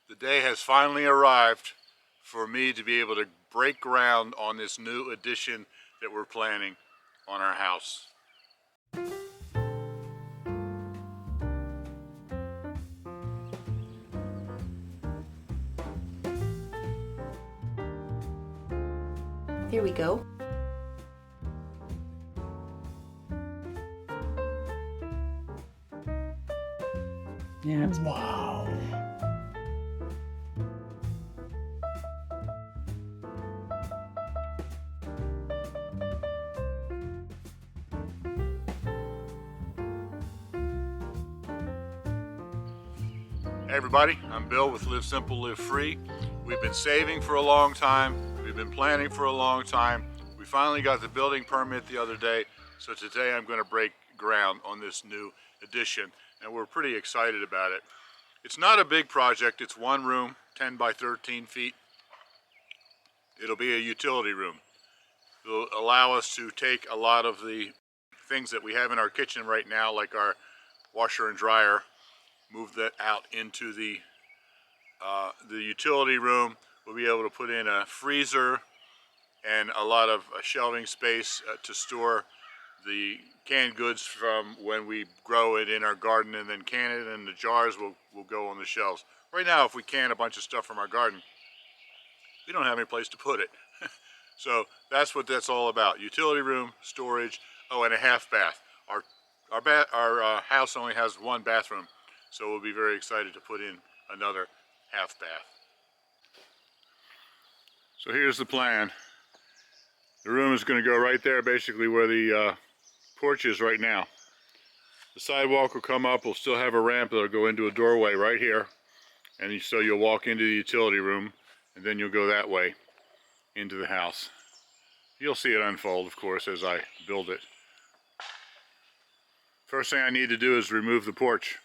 The day has finally arrived for me to be able to break ground on this new addition that we're planning on our house. Here we go. Yeah. Wow. Hey everybody, I'm Bill with Live Simple, Live Free. We've been saving for a long time. We've been planning for a long time. We finally got the building permit the other day, so today I'm going to break ground on this new addition, and we're pretty excited about it. It's not a big project. It's one room, 10 by 13 feet. It'll be a utility room. It'll allow us to take a lot of the things that we have in our kitchen right now, like our washer and dryer, move that out into the utility room. We'll be able to put in a freezer and a lot of shelving space to store the canned goods from when we grow it in our garden, and then can it, and the jars will go on the shelves. Right now, if we can a bunch of stuff from our garden, we don't have any place to put it. So that's what that's all about. Utility room, storage, oh, and a half bath. Our house only has one bathroom, so we'll be very excited to put in another half bath. So here's the plan. The room is going to go right there, basically where the porch is right now. The sidewalk will come up. We'll still have a ramp that'll go into a doorway right here, and so you'll walk into the utility room, and then you'll go that way into the house. You'll see it unfold, of course, as I build it. First thing I need to do is remove the porch.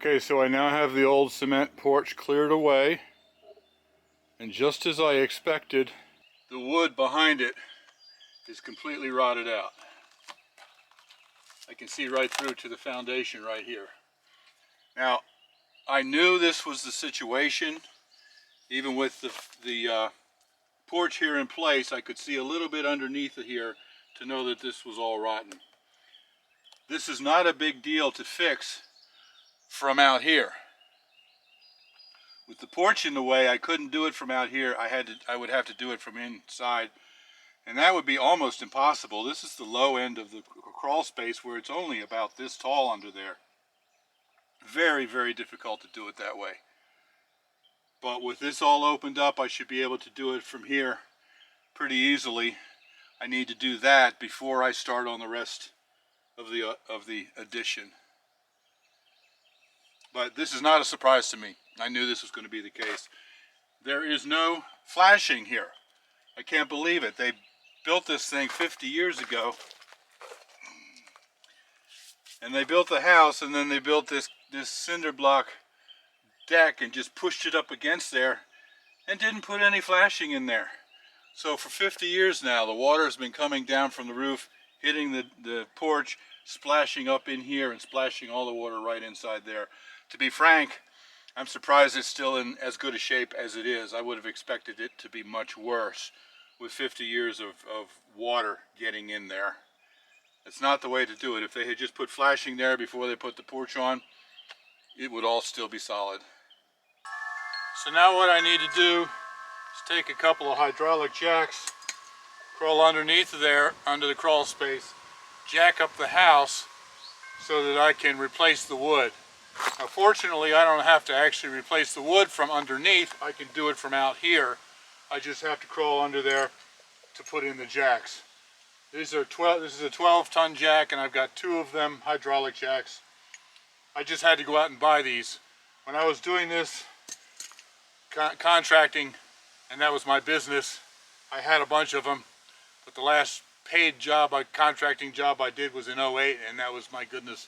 Okay, so I now have the old cement porch cleared away, and just as I expected, the wood behind it is completely rotted out. I can see right through to the foundation right here. Now, I knew this was the situation. Even with the porch here in place, I could see a little bit underneath of here to know that this was all rotten. This is not a big deal to fix from out here. With the porch in the way, I couldn't do it from out here. I would have to do it from inside, and that would be almost impossible. This is the low end of the crawl space where it's only about this tall under there. Very, very difficult to do it that way. But with this all opened up, I should be able to do it from here pretty easily. I need to do that before I start on the rest of the addition. But this is not a surprise to me. I knew this was going to be the case. There is no flashing here. I can't believe it. They built this thing 50 years ago. And they built the house, and then they built this cinder block deck and just pushed it up against there and didn't put any flashing in there. So for 50 years now, the water's been coming down from the roof, hitting the porch, splashing up in here and splashing all the water right inside there. To be frank, I'm surprised it's still in as good a shape as it is. I would have expected it to be much worse with 50 years of water getting in there. It's not the way to do it. If they had just put flashing there before they put the porch on, it would all still be solid. So now what I need to do is take a couple of hydraulic jacks, crawl underneath of there, under the crawl space, jack up the house so that I can replace the wood. Now fortunately, I don't have to actually replace the wood from underneath. I can do it from out here. I just have to crawl under there to put in the jacks. This is a 12-ton jack, and I've got 2 of them hydraulic jacks. I just had to go out and buy these. When I was doing this contracting, and that was my business, I had a bunch of them, but the last paid job, contracting job I did was in 08, and that was, my goodness,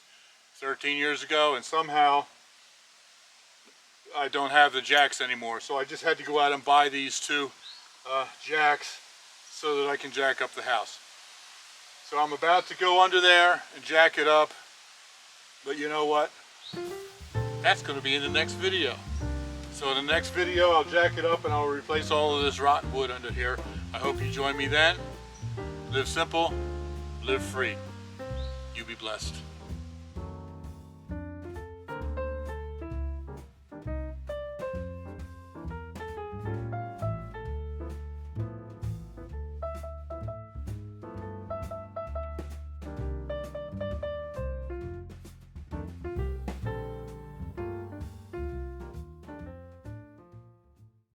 13 years ago, and somehow I don't have the jacks anymore. So I just had to go out and buy these 2 jacks so that I can jack up the house. So I'm about to go under there and jack it up, but you know what? That's going to be in the next video. So in the next video, I'll jack it up and I'll replace all of this rotten wood under here. I hope you join me then. Live simple, live free. You be blessed.